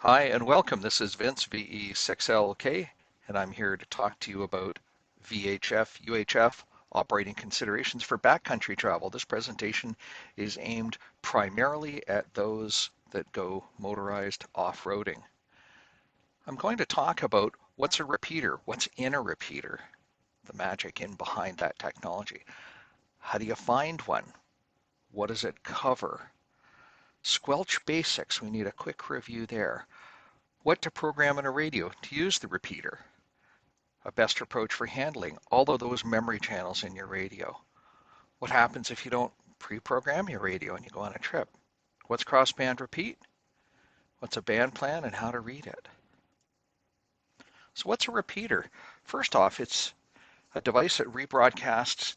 Hi and welcome. This is Vince, VE6LK, and I'm here to talk to you about VHF, UHF, operating considerations for backcountry travel. This presentation is aimed primarily at those that go motorized off-roading. I'm going to talk about what's a repeater, what's in a repeater, the magic in behind that technology. How do you find one? What does it cover? Squelch basics, we need a quick review there. What to program in a radio to use the repeater. A best approach for handling all of those memory channels in your radio. What happens if you don't pre-program your radio and you go on a trip? What's crossband repeat? What's a band plan and how to read it? So what's a repeater? First off, it's a device that rebroadcasts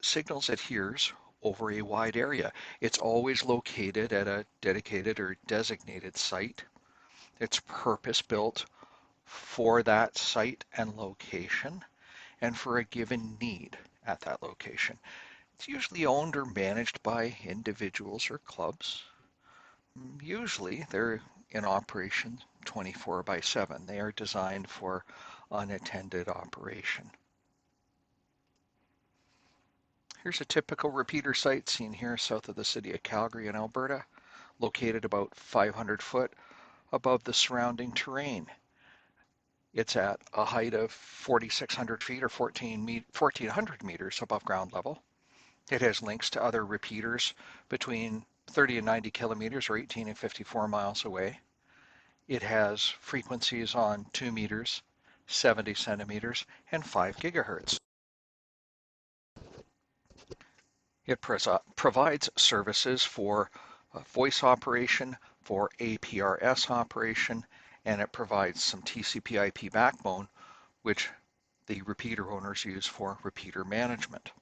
signals it hears over a wide area. It's always located at a dedicated or designated site. It's purpose-built for that site and location and for a given need at that location. It's usually owned or managed by individuals or clubs. Usually they're in operation 24/7. They are designed for unattended operation. Here's a typical repeater site seen here south of the city of Calgary in Alberta, located about 500 foot above the surrounding terrain. It's at a height of 4,600 feet or 1,400 meters above ground level. It has links to other repeaters between 30 and 90 kilometers or 18 and 54 miles away. It has frequencies on 2 meters, 70 centimeters, and 5 gigahertz. It provides services for voice operation, for APRS operation, and it provides some TCP/IP backbone, which the repeater owners use for repeater management.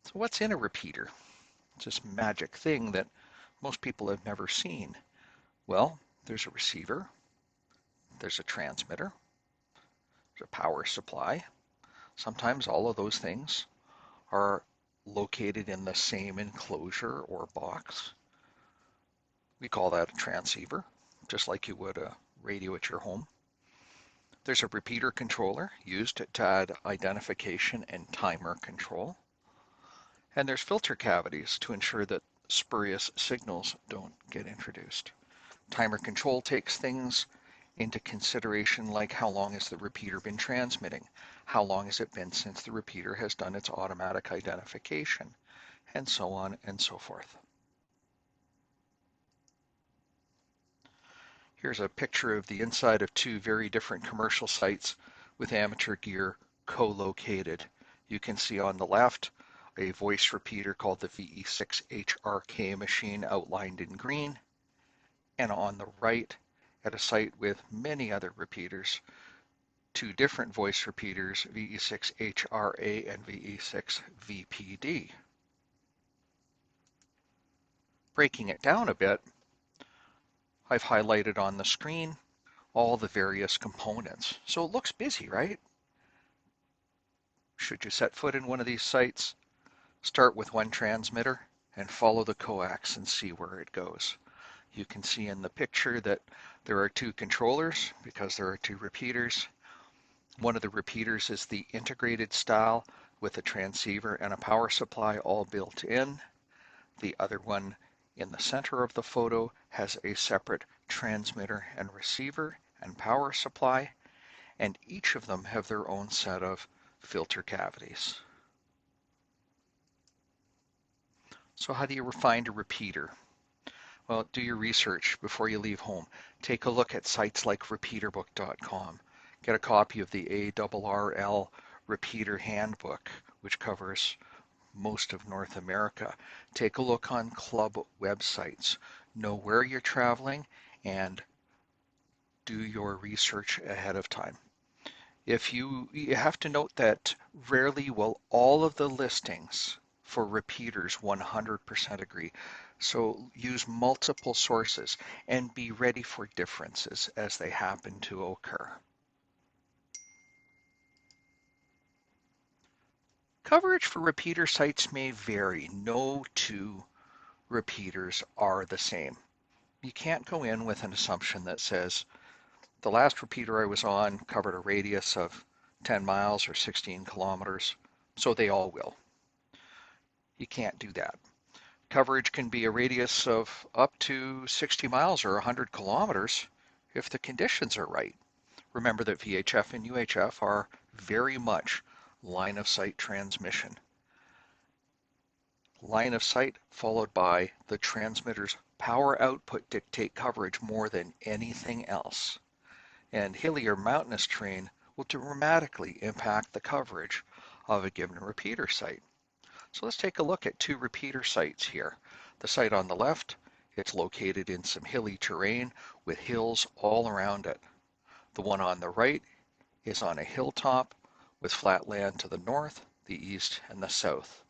So what's in a repeater? It's this magic thing that most people have never seen. Well, there's a receiver, there's a transmitter, there's a power supply. Sometimes all of those things are located in the same enclosure or box. We call that a transceiver, just like you would a radio at your home. There's a repeater controller used to add identification and timer control. And there's filter cavities to ensure that spurious signals don't get introduced. Timer control takes things into consideration like how long has the repeater been transmitting, how long has it been since the repeater has done its automatic identification, and so on and so forth. Here's a picture of the inside of two very different commercial sites with amateur gear co-located. You can see on the left a voice repeater called the VE6HRK machine outlined in green, and on the right at a site with many other repeaters, two different voice repeaters, VE6HRA and VE6VPD. Breaking it down a bit, I've highlighted on the screen all the various components. So it looks busy, right? Should you set foot in one of these sites, start with one transmitter and follow the coax and see where it goes. You can see in the picture that there are two controllers because there are two repeaters. One of the repeaters is the integrated style with a transceiver and a power supply all built in. The other one in the center of the photo has a separate transmitter and receiver and power supply, and each of them have their own set of filter cavities. So how do you find a repeater? Well, do your research before you leave home. Take a look at sites like repeaterbook.com. Get a copy of the ARRL Repeater Handbook, which covers most of North America. Take a look on club websites. Know where you're traveling and do your research ahead of time. You have to note that rarely will all of the listings for repeaters 100% agree. So use multiple sources and be ready for differences as they happen to occur. Coverage for repeater sites may vary. No two repeaters are the same. You can't go in with an assumption that says the last repeater I was on covered a radius of 10 miles or 16 kilometers, so they all will. You can't do that. Coverage can be a radius of up to 60 miles or 100 kilometers if the conditions are right. Remember that VHF and UHF are very much line of sight transmission. Line of sight followed by the transmitter's power output dictate coverage more than anything else. And hilly or mountainous terrain will dramatically impact the coverage of a given repeater site. So let's take a look at two repeater sites here. The site on the left, it's located in some hilly terrain with hills all around it. The one on the right is on a hilltop with flat land to the north, the east, and the south.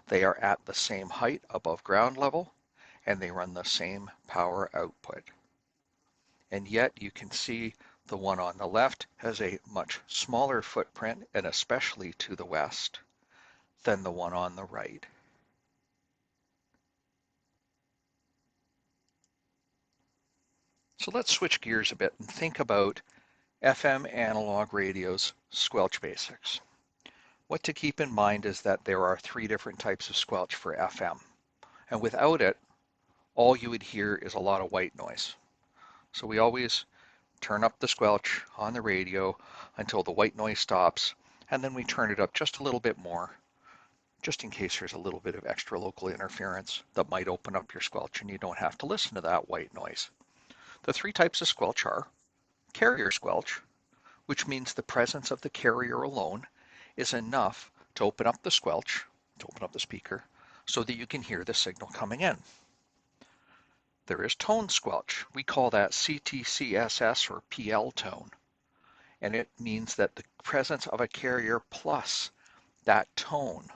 They are at the same height above ground level, and they run the same power output. And yet you can see the one on the left has a much smaller footprint, and especially to the west, than the one on the right. So let's switch gears a bit and think about FM analog radio's squelch basics. What to keep in mind is that there are three different types of squelch for FM. And without it, all you would hear is a lot of white noise. So we always turn up the squelch on the radio until the white noise stops, and then we turn it up just a little bit more, just in case there's a little bit of extra local interference that might open up your squelch and you don't have to listen to that white noise. The three types of squelch are carrier squelch, which means the presence of the carrier alone is enough to open up the squelch, to open up the speaker, so that you can hear the signal coming in. There is tone squelch. We call that CTCSS or PL tone, and it means that the presence of a carrier plus that tone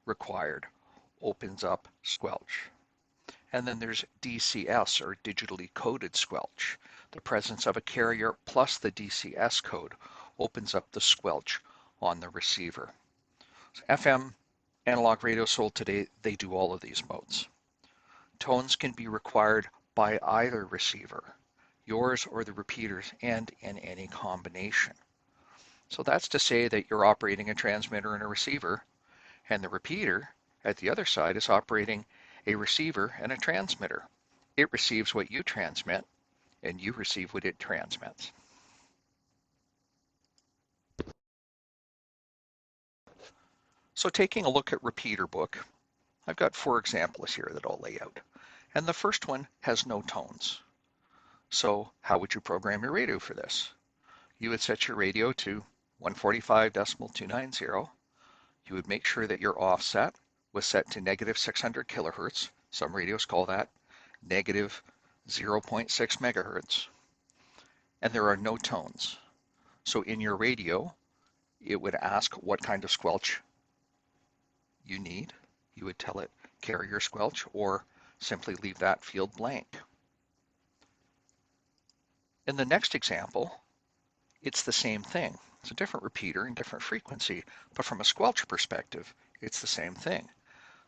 required opens up squelch. And then there's DCS or digitally coded squelch. The presence of a carrier plus the DCS code opens up the squelch on the receiver. So FM analog radio sold today, they do all of these modes. Tones can be required by either receiver, yours or the repeaters, and in any combination. So that's to say that you're operating a transmitter and a receiver, and the repeater at the other side is operating a receiver and a transmitter. It receives what you transmit, and you receive what it transmits. So taking a look at repeater book, I've got 4 examples here that I'll lay out. And the first one has no tones. So how would you program your radio for this? You would set your radio to 145.290. You would make sure that your offset was set to negative 600 kilohertz. Some radios call that negative 0.6 megahertz. And there are no tones. So in your radio, it would ask what kind of squelch you need. You would tell it carrier squelch or simply leave that field blank. In the next example, it's the same thing. It's a different repeater and different frequency, but from a squelch perspective, it's the same thing.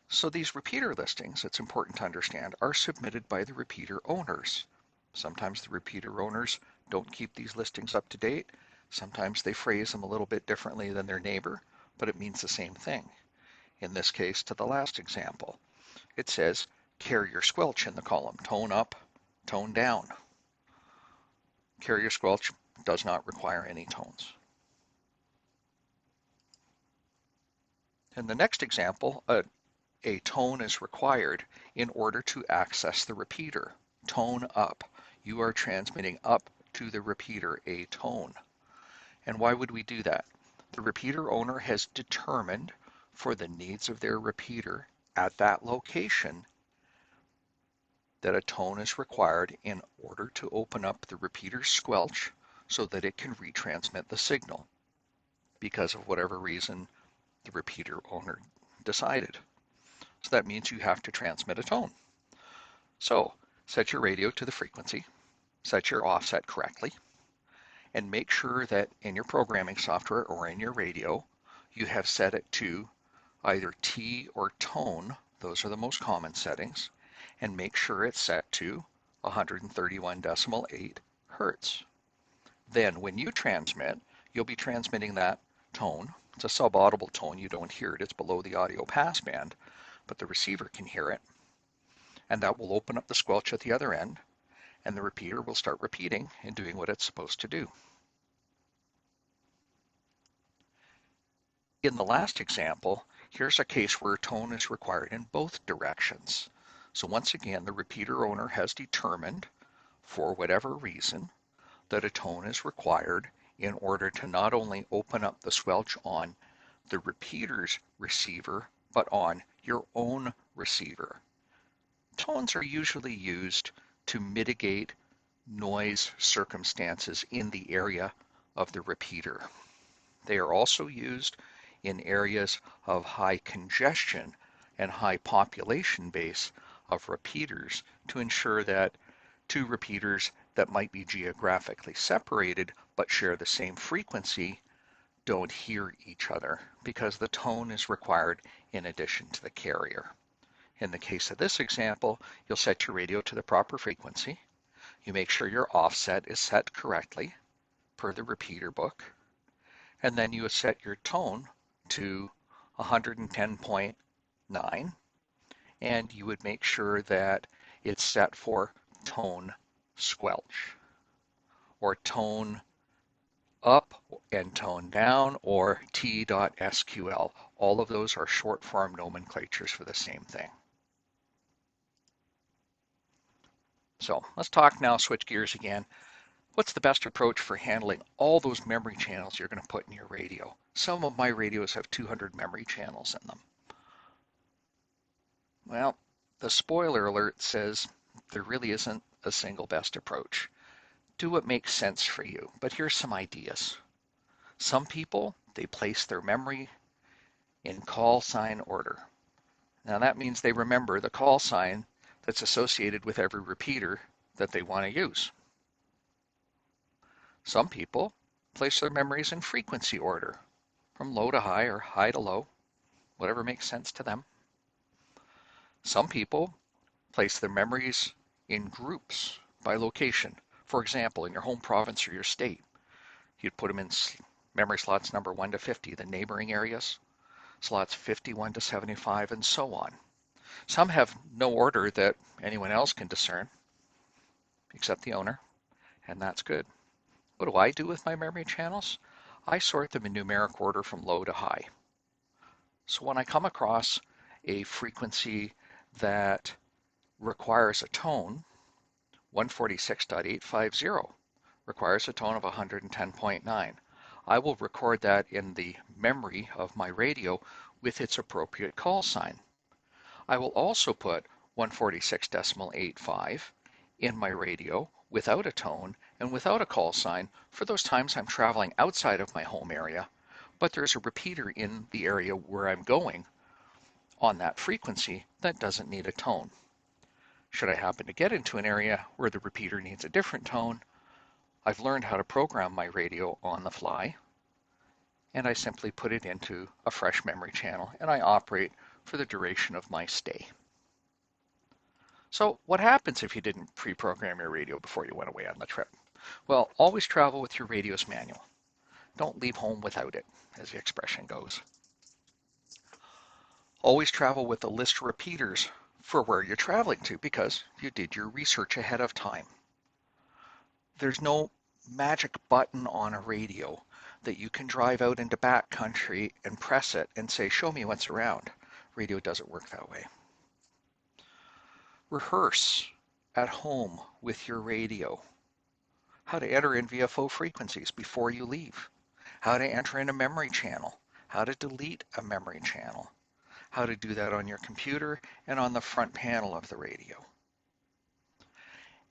So these repeater listings, it's important to understand, are submitted by the repeater owners. Sometimes the repeater owners don't keep these listings up to date. Sometimes they phrase them a little bit differently than their neighbor, but it means the same thing. In this case, to the last example, it says carrier squelch in the column, tone up, tone down. Carrier squelch does not require any tones. In the next example, a tone is required in order to access the repeater. Tone up. You are transmitting up to the repeater a tone. And why would we do that? The repeater owner has determined for the needs of their repeater at that location that a tone is required in order to open up the repeater's squelch so that it can retransmit the signal because of whatever reason the repeater owner decided. So that means you have to transmit a tone. So set your radio to the frequency, set your offset correctly, and make sure that in your programming software or in your radio, you have set it to either T or tone. Those are the most common settings. And make sure it's set to 131.8 hertz. Then when you transmit, you'll be transmitting that tone. It's a subaudible tone. You don't hear it. It's below the audio passband, but the receiver can hear it. And that will open up the squelch at the other end, and the repeater will start repeating and doing what it's supposed to do. In the last example, here's a case where tone is required in both directions. So once again, the repeater owner has determined, for whatever reason, that a tone is required in order to not only open up the squelch on the repeater's receiver, but on your own receiver. Tones are usually used to mitigate noise circumstances in the area of the repeater. They are also used in areas of high congestion and high population base of repeaters to ensure that two repeaters that might be geographically separated but share the same frequency don't hear each other because the tone is required in addition to the carrier. In the case of this example, you'll set your radio to the proper frequency. You make sure your offset is set correctly per the repeater book, and then you set your tone to 110.9, and you would make sure that it's set for tone squelch, or tone up and tone down, or T.SQL. All of those are short form nomenclatures for the same thing. So let's talk now, switch gears again. What's the best approach for handling all those memory channels you're going to put in your radio? Some of my radios have 200 memory channels in them. Well, the spoiler alert says there really isn't a single best approach. Do what makes sense for you, but here's some ideas. Some people, they place their memory in call sign order. Now that means they remember the call sign that's associated with every repeater that they want to use. Some people place their memories in frequency order, from low to high or high to low, whatever makes sense to them. Some people place their memories in groups by location. For example, in your home province or your state, you'd put them in memory slots number 1 to 50, the neighboring areas, slots 51 to 75, and so on. Some have no order that anyone else can discern, except the owner, and that's good. What do I do with my memory channels? I sort them in numeric order from low to high. So when I come across a frequency that requires a tone, 146.850 requires a tone of 110.9. I will record that in the memory of my radio with its appropriate call sign. I will also put 146.85 in my radio without a tone and without a call sign for those times I'm traveling outside of my home area, but there's a repeater in the area where I'm going on that frequency that doesn't need a tone. Should I happen to get into an area where the repeater needs a different tone, I've learned how to program my radio on the fly, and I simply put it into a fresh memory channel and I operate for the duration of my stay. So what happens if you didn't pre-program your radio before you went away on the trip? Well, always travel with your radio's manual. Don't leave home without it, as the expression goes. Always travel with a list of repeaters for where you're traveling to because you did your research ahead of time. There's no magic button on a radio that you can drive out into backcountry and press it and say, show me what's around. Radio doesn't work that way. Rehearse at home with your radio how to enter in VFO frequencies before you leave, how to enter in a memory channel, how to delete a memory channel, how to do that on your computer and on the front panel of the radio.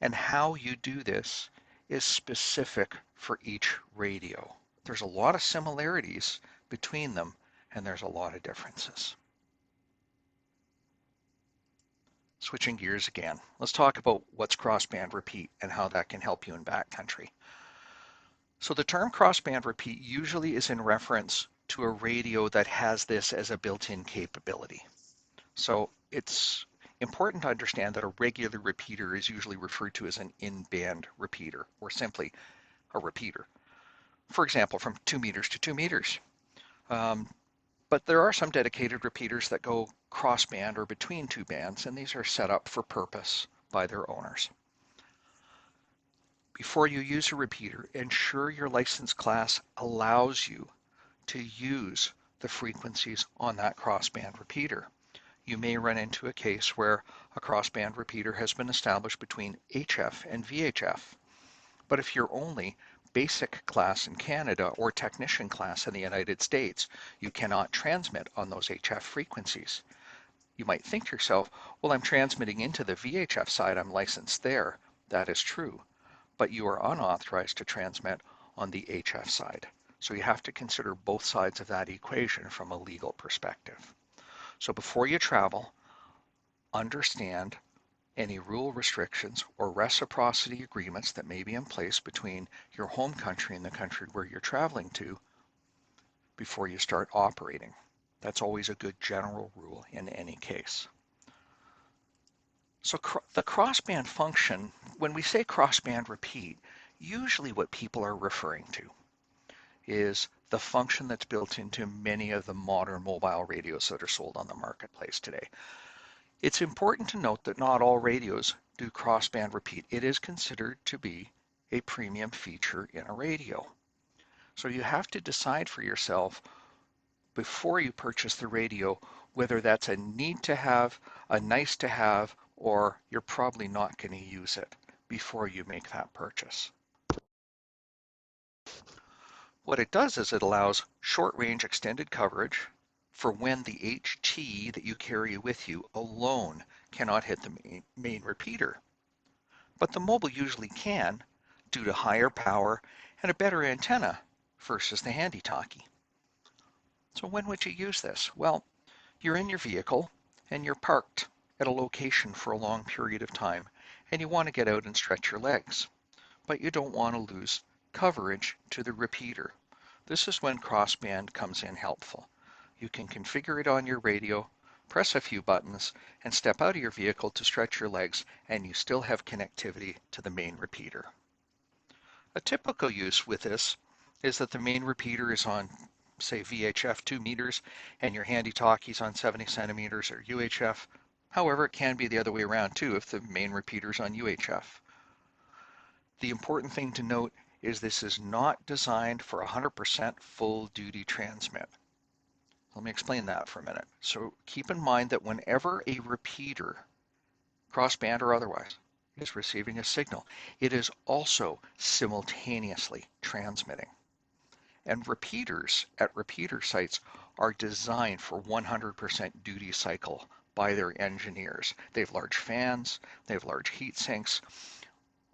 And how you do this is specific for each radio. There's a lot of similarities between them, and there's a lot of differences. Switching gears again, let's talk about what's crossband repeat and how that can help you in backcountry. So the term crossband repeat usually is in reference to a radio that has this as a built-in capability. So it's Important to understand that a regular repeater is usually referred to as an in-band repeater, or simply a repeater. For example, from 2 meters to 2 meters. Um, but there are some dedicated repeaters that go crossband or between two bands, and these are set up for purpose by their owners. Before you use a repeater, ensure your license class allows you to use the frequencies on that crossband repeater. You may run into a case where a crossband repeater has been established between HF and VHF. But if you're only basic class in Canada or technician class in the United States, you cannot transmit on those HF frequencies. You might think to yourself, well, I'm transmitting into the VHF side, I'm licensed there. That is true, but you are unauthorized to transmit on the HF side. So you have to consider both sides of that equation from a legal perspective. So before you travel, understand any rule restrictions or reciprocity agreements that may be in place between your home country and the country where you're traveling to before you start operating. That's always a good general rule in any case. So the crossband function, when we say crossband repeat, usually what people are referring to is the function that's built into many of the modern mobile radios that are sold on the marketplace today. It's important to note that not all radios do crossband repeat. It is considered to be a premium feature in a radio. So you have to decide for yourself before you purchase the radio whether that's a need to have, a nice to have, or you're probably not going to use it before you make that purchase. What it does is it allows short range extended coverage for when the HT that you carry with you alone cannot hit the main repeater. But the mobile usually can due to higher power and a better antenna versus the handy-talkie. So when would you use this? Well, you're in your vehicle and you're parked at a location for a long period of time and you want to get out and stretch your legs, but you don't want to lose coverage to the repeater. This is when crossband comes in helpful. You can configure it on your radio, press a few buttons, and step out of your vehicle to stretch your legs, and you still have connectivity to the main repeater. A typical use with this is that the main repeater is on, say, VHF 2 meters, and your handy-talkie is on 70 centimeters or UHF. However, it can be the other way around too if the main repeater is on UHF. The important thing to note is this is not designed for 100% full duty transmit. Let me explain that for a minute. So keep in mind that whenever a repeater, crossband or otherwise, is receiving a signal, it is also simultaneously transmitting. And repeaters at repeater sites are designed for 100% duty cycle by their engineers. They have large fans, they have large heat sinks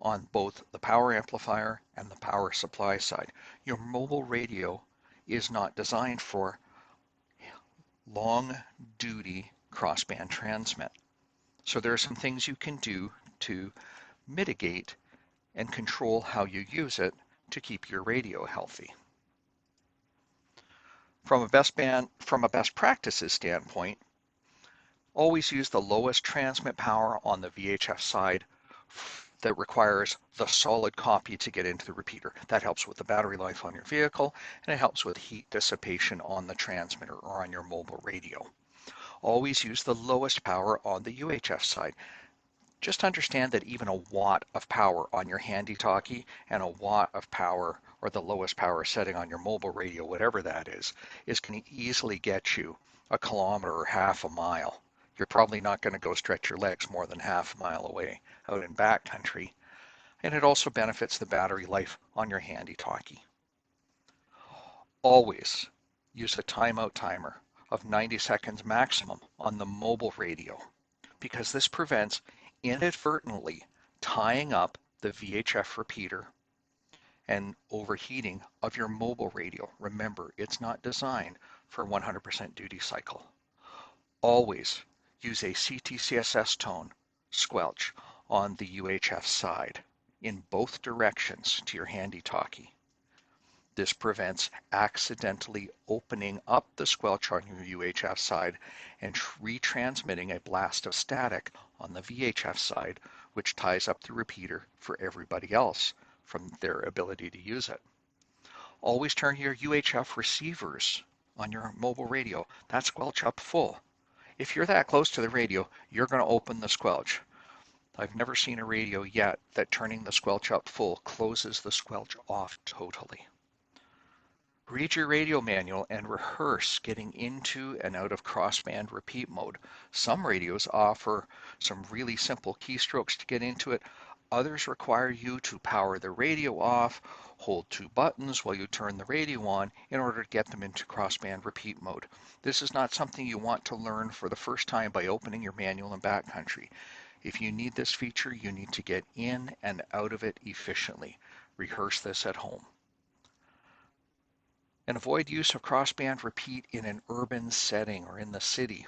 on both the power amplifier and the power supply side. Your mobile radio is not designed for long duty crossband transmit. So there are some things you can do to mitigate and control how you use it to keep your radio healthy. From a best practices standpoint, always use the lowest transmit power on the VHF side that requires the solid copy to get into the repeater. That helps with the battery life on your vehicle, and it helps with heat dissipation on the transmitter or on your mobile radio. Always use the lowest power on the UHF side. Just understand that even a watt of power on your handy-talkie and a watt of power or the lowest power setting on your mobile radio, whatever that is going to easily get you a kilometer or half a mile. You're probably not going to go stretch your legs more than half a mile away out in backcountry. And it also benefits the battery life on your handy-talkie. Always use a timeout timer of 90 seconds maximum on the mobile radio, because this prevents inadvertently tying up the VHF repeater and overheating of your mobile radio. Remember, it's not designed for 100% duty cycle. Always use a CTCSS tone, squelch, on the UHF side in both directions to your handy-talkie. This prevents accidentally opening up the squelch on your UHF side and retransmitting a blast of static on the VHF side, which ties up the repeater for everybody else from their ability to use it. Always turn your UHF receivers on your mobile radio, that squelch up full. If you're that close to the radio, you're going to open the squelch. I've never seen a radio yet that turning the squelch up full closes the squelch off totally. Read your radio manual and rehearse getting into and out of crossband repeat mode. Some radios offer some really simple keystrokes to get into it. Others require you to power the radio off, hold two buttons while you turn the radio on in order to get them into crossband repeat mode. This is not something you want to learn for the first time by opening your manual in backcountry. If you need this feature, you need to get in and out of it efficiently. Rehearse this at home. And avoid use of crossband repeat in an urban setting or in the city.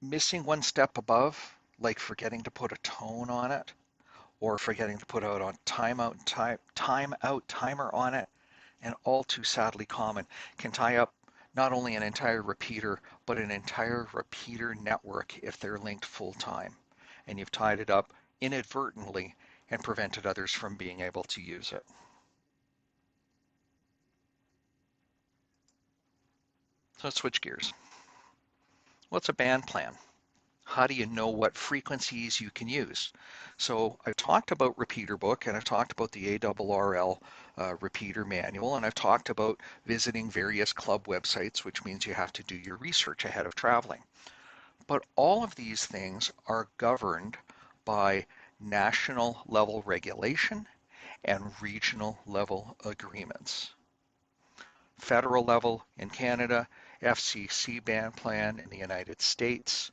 Missing one step above, like forgetting to put a tone on it or forgetting to put out a timeout timer on it, and all too sadly common, can tie up not only an entire repeater, but an entire repeater network if they're linked full time. And you've tied it up inadvertently and prevented others from being able to use it. So let's switch gears. What's a band plan? How do you know what frequencies you can use? So I've talked about Repeater Book, and I've talked about the ARRL repeater manual, and I've talked about visiting various club websites, which means you have to do your research ahead of traveling. But all of these things are governed by national level regulation and regional level agreements. Federal level in Canada, FCC band plan in the United States,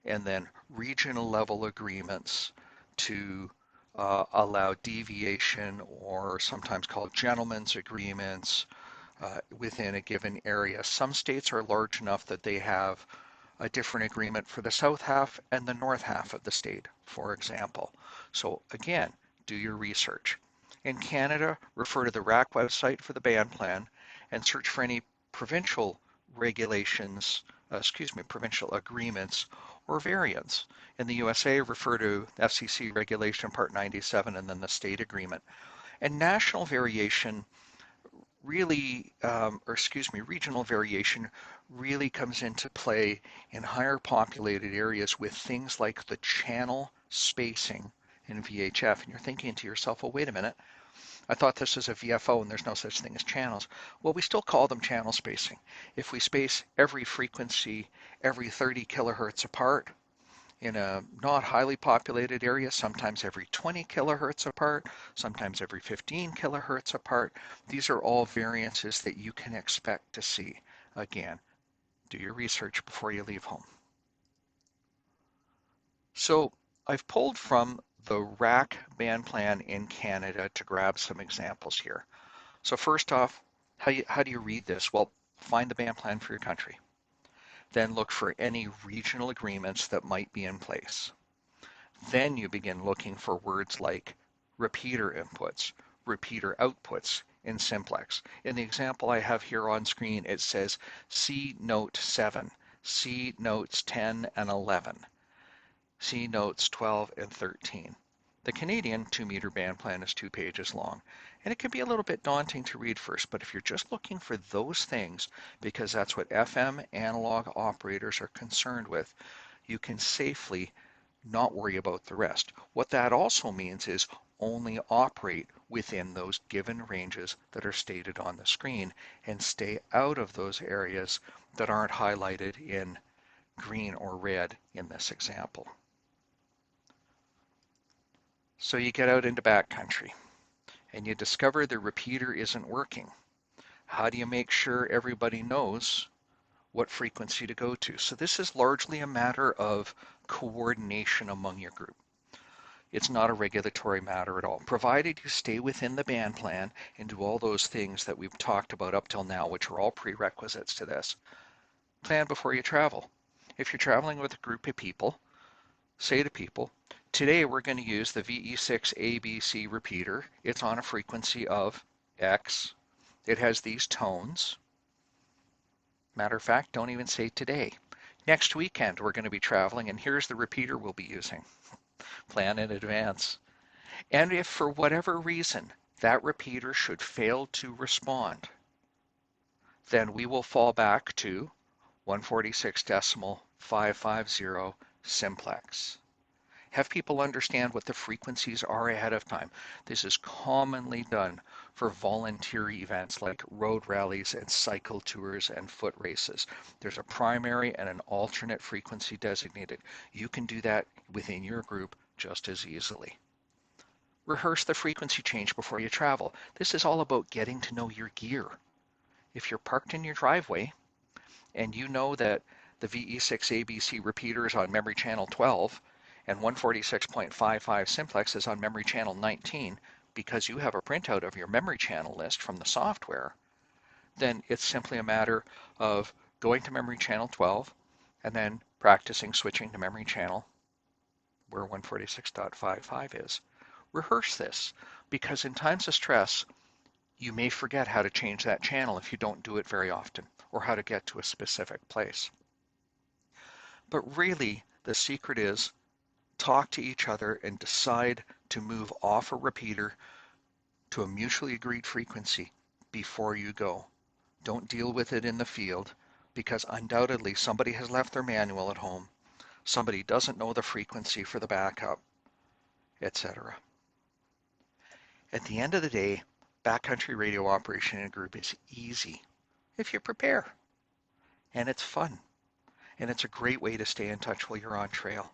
and then regional level agreements to allow deviation, or sometimes called gentlemen's agreements, within a given area. Some states are large enough that they have a different agreement for the south half and the north half of the state, for example. So again, do your research. In Canada, refer to the RAC website for the band plan and search for any provincial regulations, provincial agreements or variants. In the USA, refer to FCC Regulation Part 97 and then the state agreement. And national variation regional variation really comes into play in higher populated areas with things like the channel spacing in VHF. And you're thinking to yourself, well, wait a minute, I thought this was a VFO and there's no such thing as channels. Well, we still call them channel spacing. If we space every frequency every 30 kilohertz apart, in a not highly populated area, sometimes every 20 kilohertz apart, sometimes every 15 kilohertz apart. These are all variances that you can expect to see. Again, do your research before you leave home. So I've pulled from the RAC band plan in Canada to grab some examples here. So first off, how do you read this? Well, find the band plan for your country. Then look for any regional agreements that might be in place. Then you begin looking for words like repeater inputs, repeater outputs in simplex. In the example I have here on screen, it says C note 7, C notes 10 and 11, C notes 12 and 13. The Canadian 2-meter band plan is 2 pages long, and it can be a little bit daunting to read first, but if you're just looking for those things, because that's what FM analog operators are concerned with, you can safely not worry about the rest. What that also means is only operate within those given ranges that are stated on the screen and stay out of those areas that aren't highlighted in green or red in this example. So you get out into backcountry and you discover the repeater isn't working. How do you make sure everybody knows what frequency to go to? So this is largely a matter of coordination among your group. It's not a regulatory matter at all, provided you stay within the band plan and do all those things that we've talked about up till now, which are all prerequisites to this. Plan before you travel. If you're traveling with a group of people, say to people, Today we're going to use the VE6ABC repeater. It's on a frequency of X. It has these tones. Matter of fact, don't even say today. Next weekend we're going to be traveling, and here's the repeater we'll be using. Plan in advance. And if for whatever reason that repeater should fail to respond, then we will fall back to 146.550 simplex. Have people understand what the frequencies are ahead of time. This is commonly done for volunteer events like road rallies and cycle tours and foot races. There's a primary and an alternate frequency designated. You can do that within your group just as easily. Rehearse the frequency change before you travel. This is all about getting to know your gear. If you're parked in your driveway and you know that the VE6ABC repeater is on memory channel 12 and 146.55 simplex is on memory channel 19 because you have a printout of your memory channel list from the software, then it's simply a matter of going to memory channel 12 and then practicing switching to memory channel where 146.55 is. Rehearse this, because in times of stress, you may forget how to change that channel if you don't do it very often, or how to get to a specific place. But really, the secret is talk to each other and decide to move off a repeater to a mutually agreed frequency before you go. Don't deal with it in the field, because undoubtedly somebody has left their manual at home, somebody doesn't know the frequency for the backup, etc. At the end of the day, backcountry radio operation in a group is easy if you prepare, and it's fun, and it's a great way to stay in touch while you're on trail.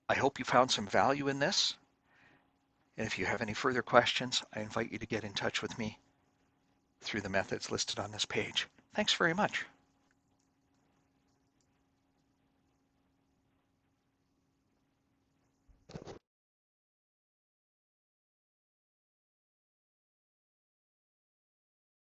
I hope you found some value in this, and if you have any further questions, I invite you to get in touch with me through the methods listed on this page. Thanks very much.